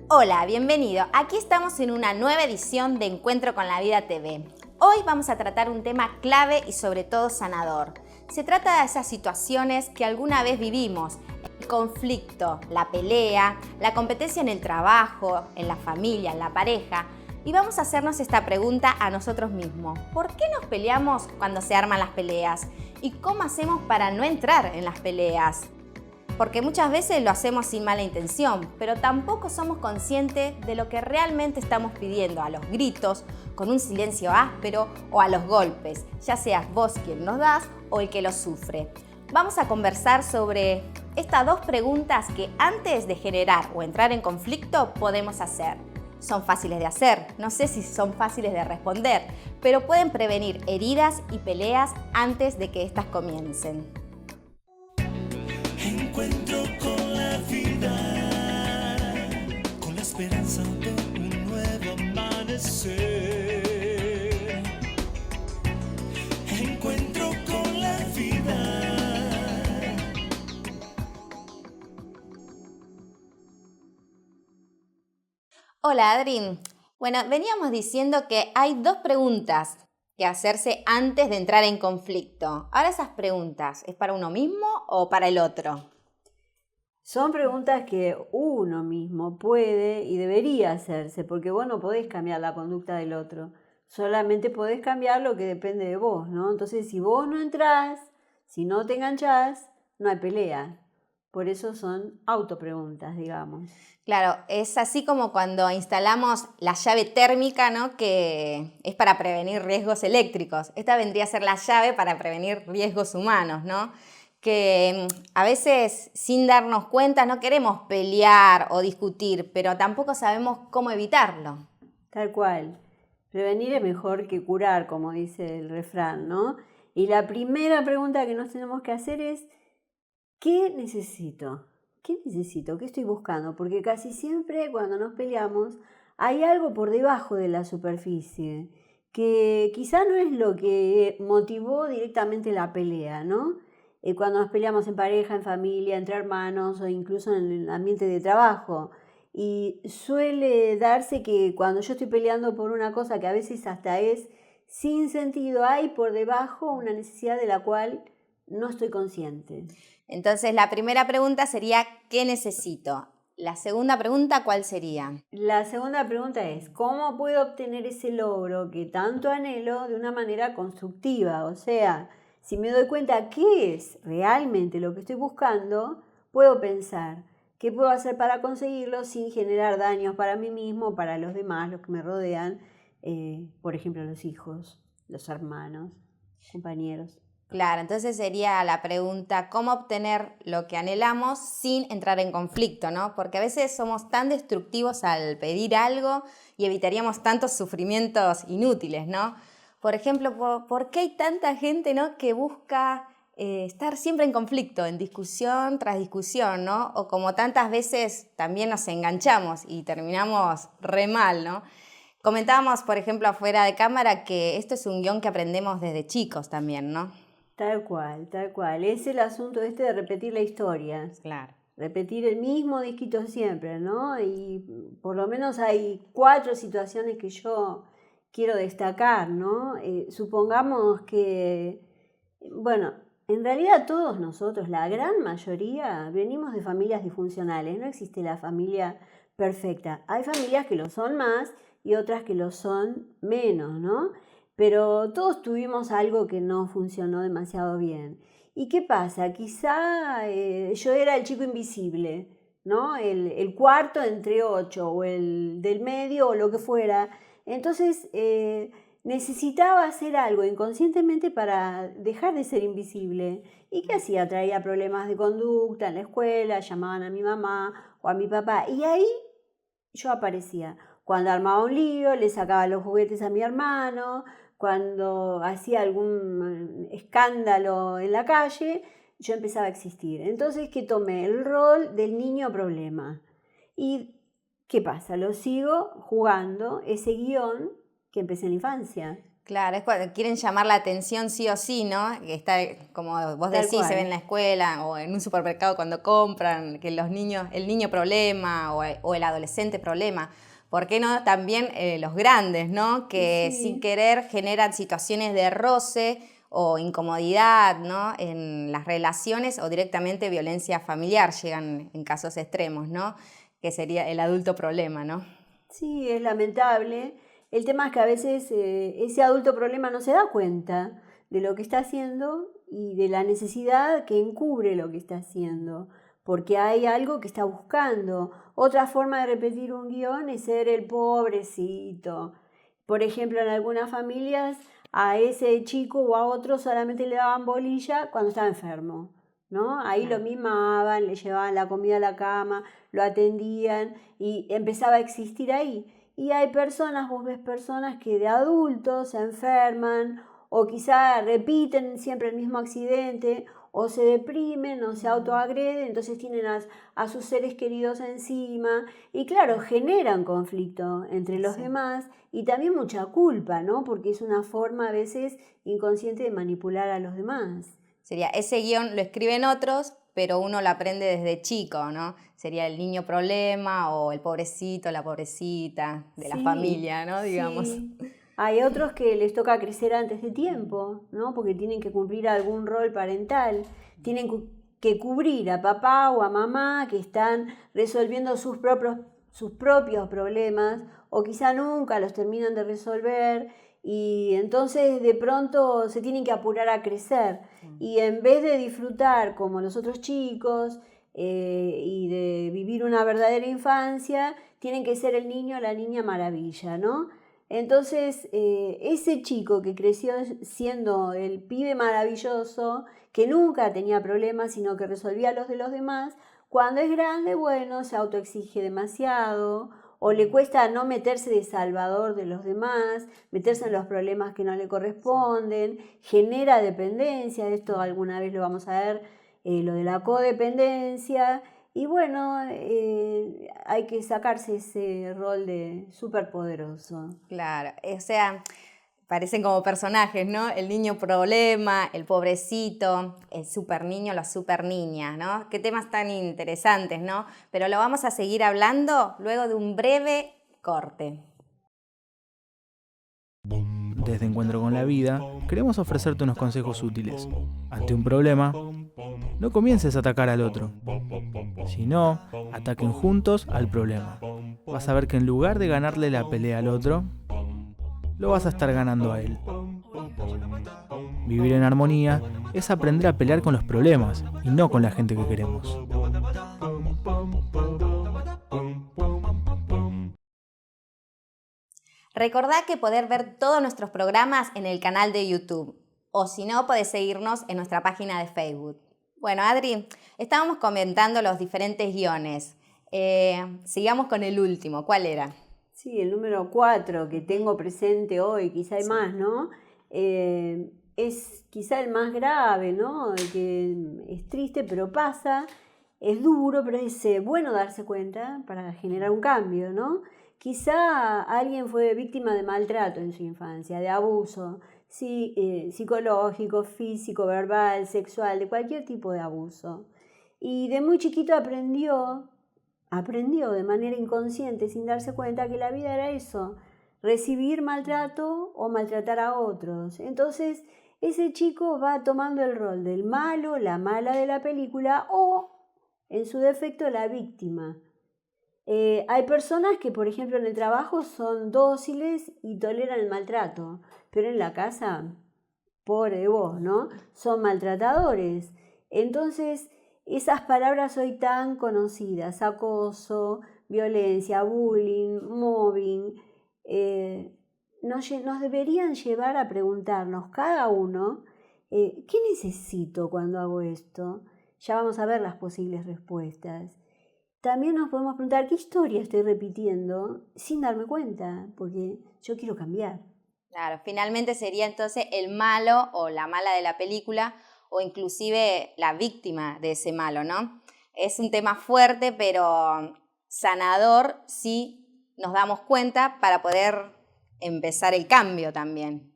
Hola, bienvenido. Aquí estamos en una nueva edición de Encuentro con la Vida TV. Hoy vamos a tratar un tema clave y sobre todo sanador. Se trata de esas situaciones que alguna vez vivimos, el conflicto, la pelea, la competencia en el trabajo, en la familia, en la pareja. Y vamos a hacernos esta pregunta a nosotros mismos. ¿Por qué nos peleamos cuando se arman las peleas? ¿Y cómo hacemos para no entrar en las peleas? Porque muchas veces lo hacemos sin mala intención, pero tampoco somos conscientes de lo que realmente estamos pidiendo a los gritos, con un silencio áspero o a los golpes, ya seas vos quien los das o el que los sufre. Vamos a conversar sobre estas dos preguntas que antes de generar o entrar en conflicto podemos hacer. Son fáciles de hacer, no sé si son fáciles de responder, pero pueden prevenir heridas y peleas antes de que éstas comiencen. Encuentro con la vida, con la esperanza de un nuevo amanecer. Encuentro con la vida. Hola Adrin. Bueno, veníamos diciendo que hay dos preguntas que hacerse antes de entrar en conflicto. Ahora esas preguntas, ¿es para uno mismo o para el otro? Son preguntas que uno mismo puede y debería hacerse, porque vos no podés cambiar la conducta del otro, solamente podés cambiar lo que depende de vos, ¿no? Entonces, si vos no entrás, si no te enganchás, no hay pelea. Por eso son autopreguntas, digamos. Claro, es así como cuando instalamos la llave térmica, ¿no? Que es para prevenir riesgos eléctricos. Esta vendría a ser la llave para prevenir riesgos humanos, ¿no? Que a veces sin darnos cuenta no queremos pelear o discutir, pero tampoco sabemos cómo evitarlo. Tal cual. Prevenir es mejor que curar, como dice el refrán, ¿no? Y la primera pregunta que nos tenemos que hacer es, ¿qué necesito? ¿Qué necesito? ¿Qué estoy buscando? Porque casi siempre cuando nos peleamos hay algo por debajo de la superficie que quizá no es lo que motivó directamente la pelea, ¿no? Cuando nos peleamos en pareja, en familia, entre hermanos o incluso en el ambiente de trabajo. Y suele darse que cuando yo estoy peleando por una cosa que a veces hasta es sin sentido, hay por debajo una necesidad de la cual no estoy consciente. Entonces, la primera pregunta sería, ¿qué necesito? La segunda pregunta, ¿cuál sería? La segunda pregunta es, ¿cómo puedo obtener ese logro que tanto anhelo de una manera constructiva? O sea, si me doy cuenta qué es realmente lo que estoy buscando, puedo pensar qué puedo hacer para conseguirlo sin generar daños para mí mismo, para los demás, los que me rodean, por ejemplo, los hijos, los hermanos, compañeros. Claro, entonces sería la pregunta, ¿cómo obtener lo que anhelamos sin entrar en conflicto, ¿no? Porque a veces somos tan destructivos al pedir algo y evitaríamos tantos sufrimientos inútiles, ¿no? Por ejemplo, ¿por qué hay tanta gente, ¿no? que busca estar siempre en conflicto, en discusión tras discusión, ¿no? O como tantas veces también nos enganchamos y terminamos re mal, ¿no? Comentábamos, por ejemplo, afuera de cámara que esto es un guión que aprendemos desde chicos también, ¿no? Tal cual, tal cual. Es el asunto este de repetir la historia. Claro. Repetir el mismo disquito siempre, ¿no? Y por lo menos hay 4 situaciones que yo quiero destacar, ¿no? Supongamos que, bueno, en realidad todos nosotros, la gran mayoría, venimos de familias disfuncionales, no existe la familia perfecta. Hay familias que lo son más y otras que lo son menos, ¿no? Pero todos tuvimos algo que no funcionó demasiado bien. ¿Y qué pasa? Quizá yo era el chico invisible, ¿no? El cuarto entre 8 o el del medio o lo que fuera. Entonces necesitaba hacer algo inconscientemente para dejar de ser invisible. ¿Y qué hacía? Traía problemas de conducta en la escuela, llamaban a mi mamá o a mi papá. Y ahí yo aparecía. Cuando armaba un lío, le sacaba los juguetes a mi hermano. Cuando hacía algún escándalo en la calle, yo empezaba a existir. Entonces, que tomé el rol del niño problema. ¿Y qué pasa? Lo sigo jugando ese guión que empecé en la infancia. Claro, es cuando quieren llamar la atención sí o sí, ¿no? Que está, como vos Tal decís, se ve cual. en la escuela o en un supermercado cuando compran, que los niños, el niño problema o el adolescente problema. ¿Por qué no también los grandes, ¿no? Que sin Sí. querer generan situaciones de roce o incomodidad, ¿no? En las relaciones o directamente violencia familiar llegan en casos extremos, ¿no? Que sería el adulto problema, ¿no? Sí, es lamentable. El tema es que a veces ese adulto problema no se da cuenta de lo que está haciendo y de la necesidad que encubre lo que está haciendo, porque hay algo que está buscando. Otra forma de repetir un guión es ser el pobrecito. Por ejemplo, en algunas familias a ese chico o a otro solamente le daban bolilla cuando estaba enfermo, ¿no? Ahí lo mimaban, le llevaban la comida a la cama, lo atendían y empezaba a existir ahí. Y hay personas, vos ves personas que de adultos se enferman o quizá repiten siempre el mismo accidente o se deprimen o se autoagreden, entonces tienen a sus seres queridos encima y claro, generan conflicto entre los Sí. demás y también mucha culpa, ¿no? Porque es una forma a veces inconsciente de manipular a los demás. Sería, ese guión lo escriben otros, pero uno lo aprende desde chico, ¿no? Sería el niño problema o el pobrecito, la pobrecita de la Sí, familia, ¿no? Digamos. sí. Hay otros que les toca crecer antes de tiempo, ¿no? Porque tienen que cumplir algún rol parental. Tienen que cubrir a papá o a mamá que están resolviendo sus propios problemas o quizá nunca los terminan de resolver y entonces de pronto se tienen que apurar a crecer. Y en vez de disfrutar como los otros chicos y de vivir una verdadera infancia, tienen que ser el niño o la niña maravilla, ¿no? Entonces, ese chico que creció siendo el pibe maravilloso, que nunca tenía problemas, sino que resolvía los de los demás, cuando es grande, bueno, se autoexige demasiado, o le cuesta no meterse de salvador de los demás, meterse en los problemas que no le corresponden, genera dependencia, esto alguna vez lo vamos a ver, lo de la codependencia, y bueno, hay que sacarse ese rol de superpoderoso. Claro, o sea, parecen como personajes, ¿no? El niño problema, el pobrecito, el super niño, la super niña, ¿no? Qué temas tan interesantes, ¿no? Pero lo vamos a seguir hablando luego de un breve corte. Desde Encuentro con la Vida, queremos ofrecerte unos consejos útiles. Ante un problema, no comiences a atacar al otro, sino ataquen juntos al problema. Vas a ver que en lugar de ganarle la pelea al otro, lo vas a estar ganando a él. Vivir en armonía es aprender a pelear con los problemas y no con la gente que queremos. Recordá que podés ver todos nuestros programas en el canal de YouTube o si no, podés seguirnos en nuestra página de Facebook. Bueno, Adri, estábamos comentando los diferentes guiones. Sigamos con el último. ¿Cuál era? Sí, el número 4 que tengo presente hoy, quizá hay Sí. más, ¿no? Es quizá el más grave, ¿no? El que es triste, pero pasa, es duro, pero es bueno darse cuenta para generar un cambio, ¿no? Quizá alguien fue víctima de maltrato en su infancia, de abuso, sí, psicológico, físico, verbal, sexual, de cualquier tipo de abuso. Y de muy chiquito aprendió de manera inconsciente, sin darse cuenta, que la vida era eso, recibir maltrato o maltratar a otros. Entonces, ese chico va tomando el rol del malo, la mala de la película o, en su defecto, la víctima. Hay personas que, por ejemplo, en el trabajo son dóciles y toleran el maltrato, pero en la casa, pobre de vos, ¿no? Son maltratadores. Entonces, esas palabras hoy tan conocidas, acoso, violencia, bullying, mobbing, nos deberían llevar a preguntarnos cada uno, ¿qué necesito cuando hago esto? Ya vamos a ver las posibles respuestas. También nos podemos preguntar qué historia estoy repitiendo sin darme cuenta, porque yo quiero cambiar. Claro, finalmente sería entonces el malo o la mala de la película o inclusive la víctima de ese malo, ¿no? Es un tema fuerte, pero sanador si nos damos cuenta para poder empezar el cambio también.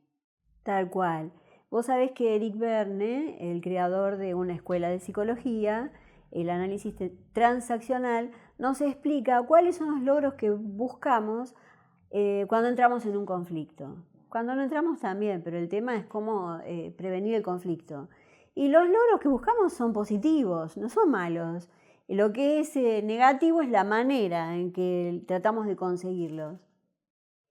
Tal cual. Vos sabés que Eric Berne, el creador de una escuela de psicología, el análisis transaccional, nos explica cuáles son los logros que buscamos cuando entramos en un conflicto. Cuando no entramos también, pero el tema es cómo prevenir el conflicto. Y los logros que buscamos son positivos, no son malos. Lo que es negativo es la manera en que tratamos de conseguirlos.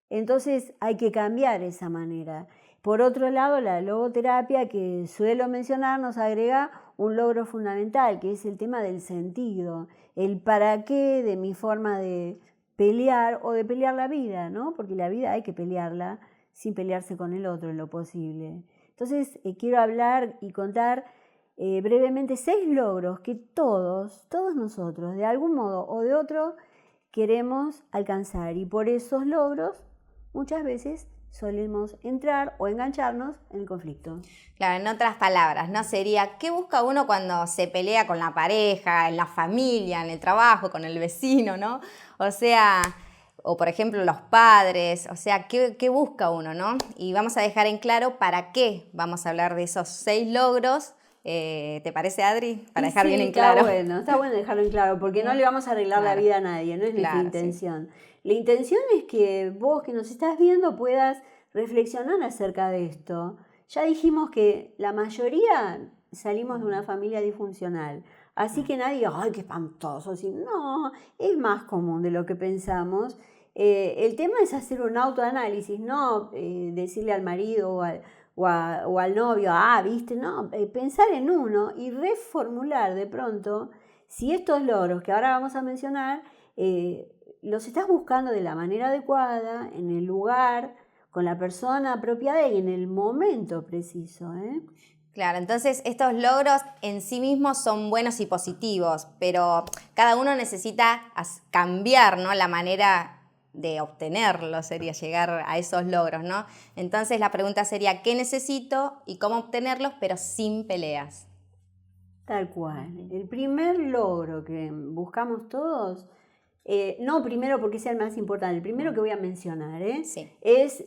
Entonces hay que cambiar esa manera. Por otro lado, la logoterapia que suelo mencionar nos agrega un logro fundamental, que es el tema del sentido, el para qué de mi forma de pelear o de pelear la vida, ¿no? Porque la vida hay que pelearla sin pelearse con el otro en lo posible. Entonces quiero hablar y contar brevemente 6 logros que todos nosotros, de algún modo o de otro, queremos alcanzar. Y por esos logros, muchas veces solemos entrar o engancharnos en el conflicto. Claro, en otras palabras, ¿no? Sería, ¿qué busca uno cuando se pelea con la pareja, en la familia, en el trabajo, con el vecino, ¿no? O sea, o por ejemplo los padres, o sea, ¿qué busca uno, ¿no? Y vamos a dejar en claro para qué vamos a hablar de esos 6 logros. ¿Te parece, Adri? Para dejar bien en claro. Está bueno dejarlo en claro, porque no le vamos a arreglar la vida a nadie, no es nuestra intención. Sí. La intención es que vos que nos estás viendo puedas reflexionar acerca de esto. Ya dijimos que la mayoría salimos de una familia disfuncional, así que nadie diga, ¡ay, qué espantoso! No, es más común de lo que pensamos. El tema es hacer un autoanálisis, no decirle al marido o al novio, viste, no, pensar en uno y reformular de pronto si estos logros que ahora vamos a mencionar los estás buscando de la manera adecuada, en el lugar, con la persona apropiada y en el momento preciso. Claro, entonces estos logros en sí mismos son buenos y positivos, pero cada uno necesita cambiar, ¿no? La manera de obtenerlos, sería llegar a esos logros, ¿no? Entonces la pregunta sería, ¿qué necesito y cómo obtenerlos, pero sin peleas? Tal cual. El primer logro que buscamos todos, no primero porque sea el más importante, el primero que voy a mencionar, Sí. es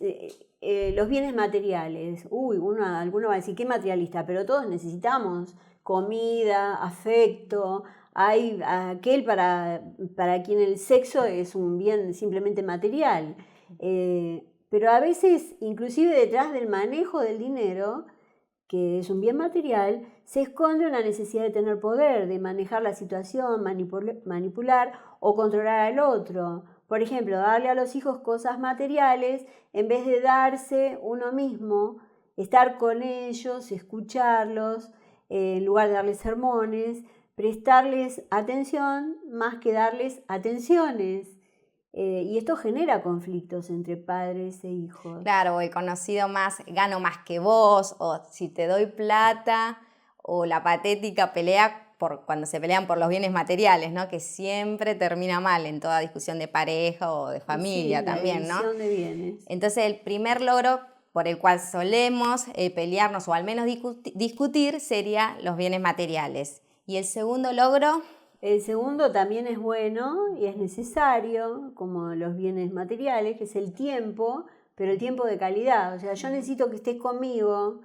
los bienes materiales. Alguno va a decir, ¿qué materialista? Pero todos necesitamos comida, afecto. Hay aquel para quien el sexo es un bien simplemente material. Pero a veces, inclusive detrás del manejo del dinero, que es un bien material, se esconde una necesidad de tener poder, de manejar la situación, manipular o controlar al otro. Por ejemplo, darle a los hijos cosas materiales en vez de darse uno mismo, estar con ellos, escucharlos, en lugar de darles sermones, prestarles atención más que darles atenciones. Y esto genera conflictos entre padres e hijos. Claro, el conocido más, gano más que vos, o si te doy plata, o la patética pelea cuando se pelean por los bienes materiales, ¿no? Que siempre termina mal en toda discusión de pareja o de familia, sí, también, ¿no? De bienes. Entonces el primer logro por el cual solemos pelearnos o al menos discutir sería los bienes materiales. ¿Y el segundo logro? El segundo también es bueno y es necesario, como los bienes materiales, que es el tiempo, pero el tiempo de calidad. O sea, yo necesito que estés conmigo,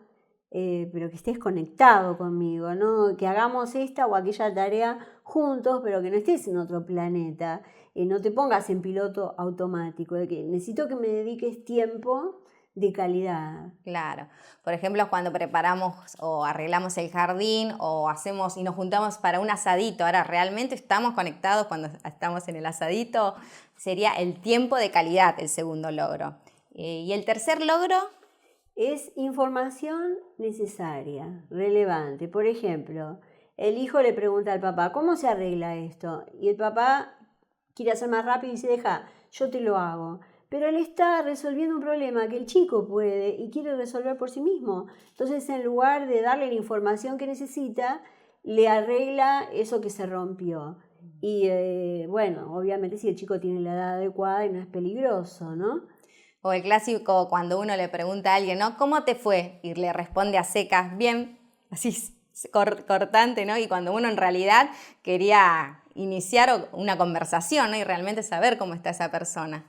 pero que estés conectado conmigo, ¿no? Que hagamos esta o aquella tarea juntos, pero que no estés en otro planeta. No te pongas en piloto automático, de que necesito que me dediques tiempo de calidad. Claro. Por ejemplo, cuando preparamos o arreglamos el jardín o hacemos y nos juntamos para un asadito, ahora realmente estamos conectados cuando estamos en el asadito, sería el tiempo de calidad el segundo logro. ¿Y el tercer logro? Es información necesaria, relevante. Por ejemplo, el hijo le pregunta al papá, ¿cómo se arregla esto? Y el papá quiere hacer más rápido y dice, deja, yo te lo hago. Pero él está resolviendo un problema que el chico puede y quiere resolver por sí mismo. Entonces, en lugar de darle la información que necesita, le arregla eso que se rompió. Y bueno, obviamente si el chico tiene la edad adecuada y no es peligroso, ¿no? O el clásico cuando uno le pregunta a alguien, ¿no? ¿Cómo te fue? Y le responde a secas, bien, así cortante, ¿no? Y cuando uno en realidad quería iniciar una conversación, ¿no? Y realmente saber cómo está esa persona.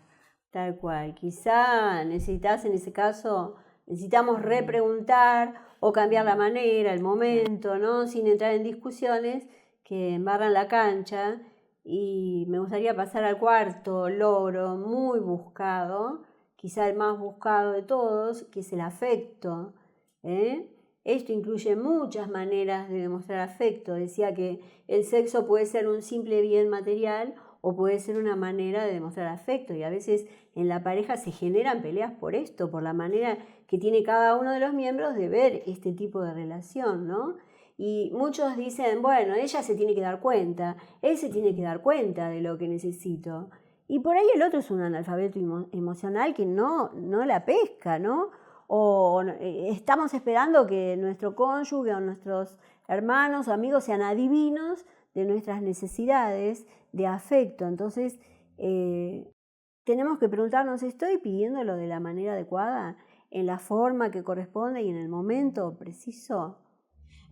Tal cual. Quizá necesitas en ese caso Necesitamos repreguntar o cambiar la manera, el momento, ¿no? Sin entrar en discusiones que embarran la cancha. Y me gustaría pasar al cuarto logro muy buscado, quizá el más buscado de todos, que es el afecto. Esto incluye muchas maneras de demostrar afecto. Decía que el sexo puede ser un simple bien material o puede ser una manera de demostrar afecto. Y a veces en la pareja se generan peleas por esto, por la manera que tiene cada uno de los miembros de ver este tipo de relación, ¿no? Y muchos dicen, bueno, ella se tiene que dar cuenta, él se tiene que dar cuenta de lo que necesito. Y por ahí el otro es un analfabeto emocional que no la pesca, ¿no? O estamos esperando que nuestro cónyuge o nuestros hermanos o amigos sean adivinos de nuestras necesidades de afecto. Entonces, tenemos que preguntarnos, ¿estoy pidiéndolo de la manera adecuada, en la forma que corresponde y en el momento preciso?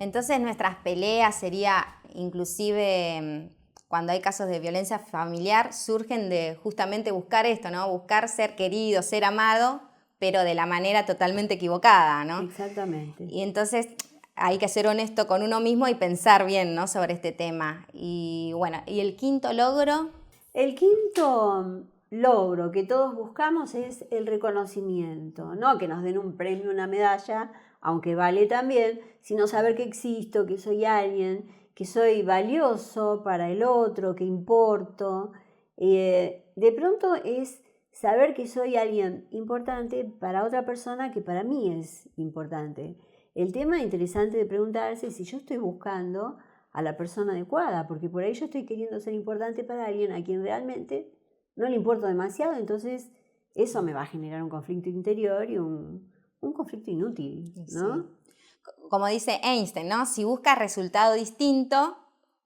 Entonces nuestras peleas sería, inclusive cuando hay casos de violencia familiar, surgen de justamente buscar esto, ¿no? Buscar ser querido, ser amado, pero de la manera totalmente equivocada, ¿no? Exactamente. Y entonces hay que ser honesto con uno mismo y pensar bien, ¿no? Sobre este tema. Y bueno, ¿y el quinto logro? El quinto logro que todos buscamos es el reconocimiento, no que nos den un premio, una medalla, aunque vale también, sino saber que existo, que soy alguien, que soy valioso para el otro, que importo. De pronto es saber que soy alguien importante para otra persona que para mí es importante. El tema interesante de preguntarse es si yo estoy buscando a la persona adecuada, porque por ahí yo estoy queriendo ser importante para alguien a quien realmente no le importo demasiado, entonces eso me va a generar un conflicto interior y un conflicto inútil, ¿no? Sí. Como dice Einstein, ¿no? Si buscas resultado distinto,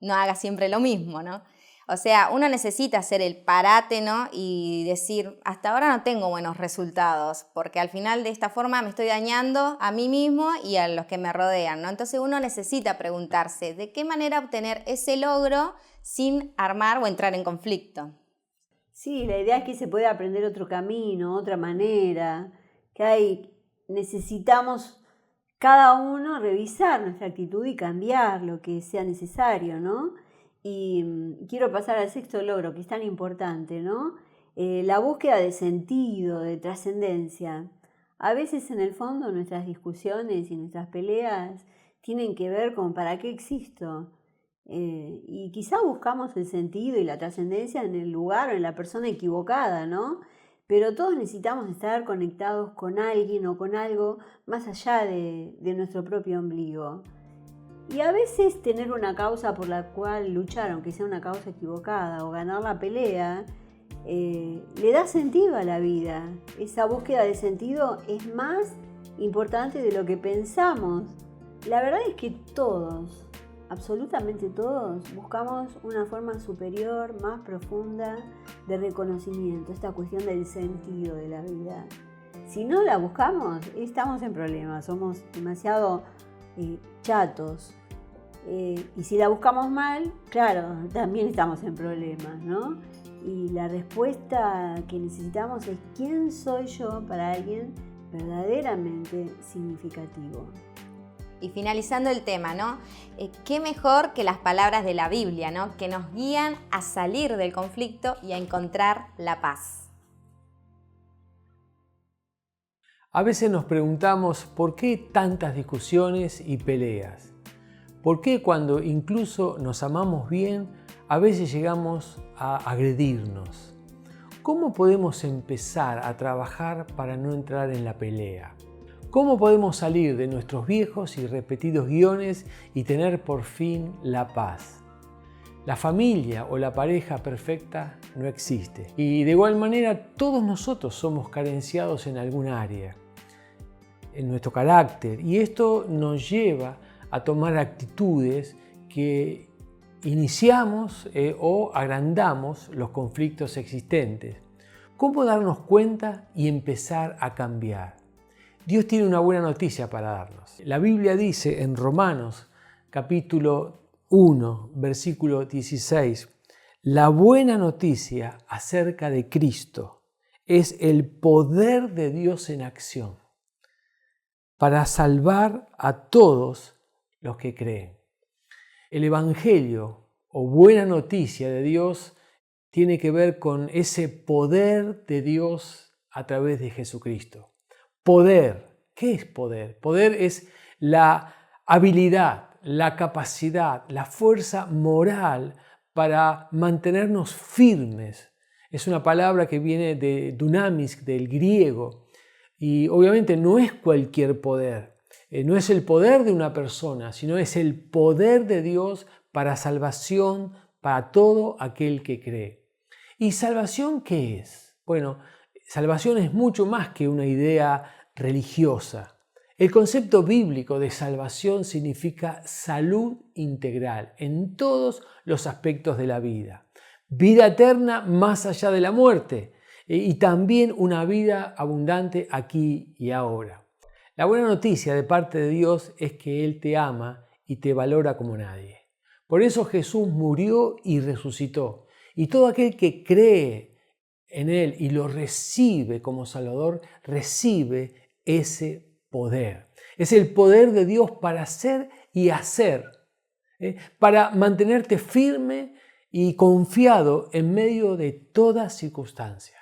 no hagas siempre lo mismo, ¿no? O sea, uno necesita hacer el parate, ¿no? Y decir, hasta ahora no tengo buenos resultados, porque al final de esta forma me estoy dañando a mí mismo y a los que me rodean, ¿no? Entonces uno necesita preguntarse, ¿de qué manera obtener ese logro sin armar o entrar en conflicto? Sí, la idea es que se puede aprender otro camino, otra manera, que necesitamos cada uno revisar nuestra actitud y cambiar lo que sea necesario, ¿no? Y quiero pasar al sexto logro, que es tan importante, ¿no? La búsqueda de sentido, de trascendencia. A veces en el fondo nuestras discusiones y nuestras peleas tienen que ver con ¿para qué existo? Y quizá buscamos el sentido y la trascendencia en el lugar o en la persona equivocada, ¿no? Pero todos necesitamos estar conectados con alguien o con algo más allá de nuestro propio ombligo. Y a veces tener una causa por la cual luchar, aunque sea una causa equivocada, o ganar la pelea, le da sentido a la vida. Esa búsqueda de sentido es más importante de lo que pensamos. La verdad es que todos, absolutamente todos, buscamos una forma superior, más profunda de reconocimiento, esta cuestión del sentido de la vida. Si no la buscamos, estamos en problemas, somos demasiado chatos. Y si la buscamos mal, claro, también estamos en problemas, ¿no? Y la respuesta que necesitamos es ¿quién soy yo para alguien verdaderamente significativo? Y finalizando el tema, ¿no? ¿Qué mejor que las palabras de la Biblia, ¿no? Que nos guían a salir del conflicto y a encontrar la paz? A veces nos preguntamos por qué tantas discusiones y peleas. ¿Por qué cuando incluso nos amamos bien, a veces llegamos a agredirnos? ¿Cómo podemos empezar a trabajar para no entrar en la pelea? ¿Cómo podemos salir de nuestros viejos y repetidos guiones y tener por fin la paz? La familia o la pareja perfecta no existe. Y de igual manera todos nosotros somos carenciados en algún área, en nuestro carácter. Y esto nos lleva a tomar actitudes que iniciamos o agrandamos los conflictos existentes. ¿Cómo darnos cuenta y empezar a cambiar? Dios tiene una buena noticia para darnos. La Biblia dice en Romanos capítulo 1, versículo 16, la buena noticia acerca de Cristo es el poder de Dios en acción. para salvar a todos los que creen. El Evangelio o buena noticia de Dios tiene que ver con ese poder de Dios a través de Jesucristo. Poder. ¿Qué es poder? Poder es la habilidad, la capacidad, la fuerza moral para mantenernos firmes. Es una palabra que viene de dunamis, del griego, y obviamente no es cualquier poder. No es el poder de una persona, sino es el poder de Dios para salvación para todo aquel que cree. ¿Y salvación qué es? Bueno, salvación es mucho más que una idea religiosa. El concepto bíblico de salvación significa salud integral en todos los aspectos de la vida. Vida eterna más allá de la muerte y también una vida abundante aquí y ahora. La buena noticia de parte de Dios es que Él te ama y te valora como nadie. Por eso Jesús murió y resucitó. Y todo aquel que cree en Él y lo recibe como Salvador, recibe ese poder. Es el poder de Dios para ser y hacer, para mantenerte firme y confiado en medio de toda circunstancia.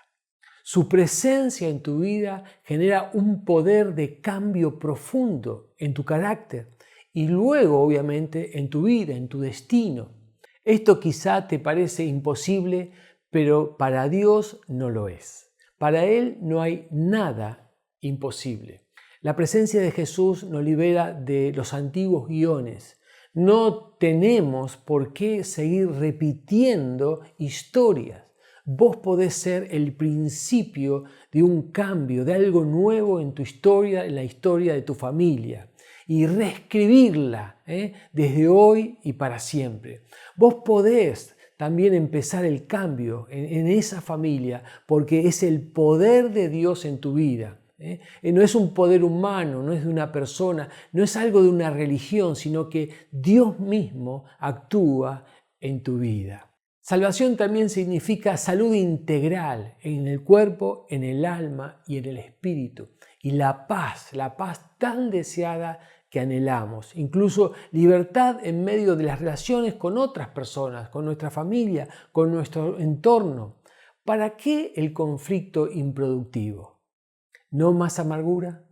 Su presencia en tu vida genera un poder de cambio profundo en tu carácter y luego, obviamente, en tu vida, en tu destino. Esto quizá te parece imposible, pero para Dios no lo es. Para Él no hay nada imposible. La presencia de Jesús nos libera de los antiguos guiones. No tenemos por qué seguir repitiendo historias. Vos podés ser el principio de un cambio, de algo nuevo en tu historia, en la historia de tu familia, y reescribirla desde hoy y para siempre. Vos podés también empezar el cambio en esa familia, porque es el poder de Dios en tu vida. No es un poder humano, no es de una persona, no es algo de una religión, sino que Dios mismo actúa en tu vida. Salvación también significa salud integral en el cuerpo, en el alma y en el espíritu. Y la paz tan deseada que anhelamos. Incluso libertad en medio de las relaciones con otras personas, con nuestra familia, con nuestro entorno. ¿Para qué el conflicto improductivo? No más amargura,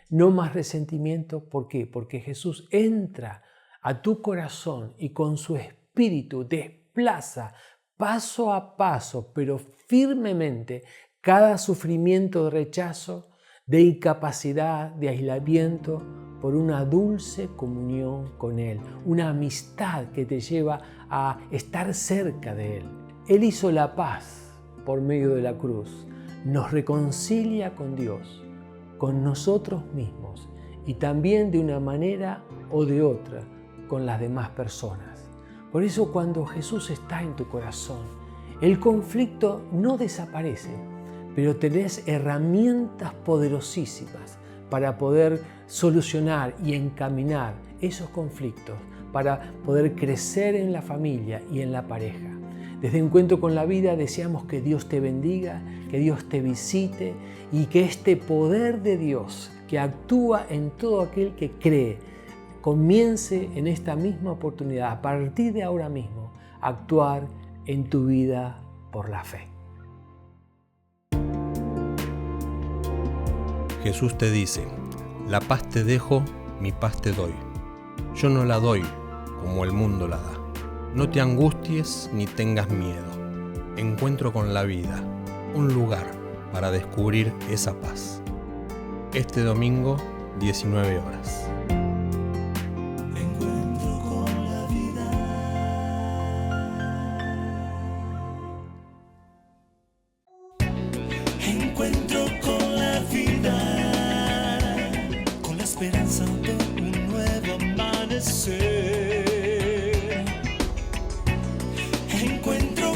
no más resentimiento. ¿Por qué? Porque Jesús entra a tu corazón y con su espíritu desplaza paso a paso, pero firmemente, cada sufrimiento de rechazo, de incapacidad, de aislamiento, por una dulce comunión con Él, una amistad que te lleva a estar cerca de Él. Él hizo la paz por medio de la cruz. Nos reconcilia con Dios, con nosotros mismos y también de una manera o de otra con las demás personas. Por eso cuando Jesús está en tu corazón, el conflicto no desaparece, pero tenés herramientas poderosísimas para poder solucionar y encaminar esos conflictos, para poder crecer en la familia y en la pareja. Desde Encuentro con la Vida deseamos que Dios te bendiga, que Dios te visite y que este poder de Dios que actúa en todo aquel que cree comience en esta misma oportunidad, a partir de ahora mismo, a actuar en tu vida por la fe. Jesús te dice: la paz te dejo, mi paz te doy. Yo no la doy como el mundo la da. No te angusties ni tengas miedo. Encuentro con la Vida, un lugar para descubrir esa paz. Este domingo, 19 horas. Encuentro con la vida. Encuentro con la vida, con la esperanza de un nuevo amanecer. Encuentro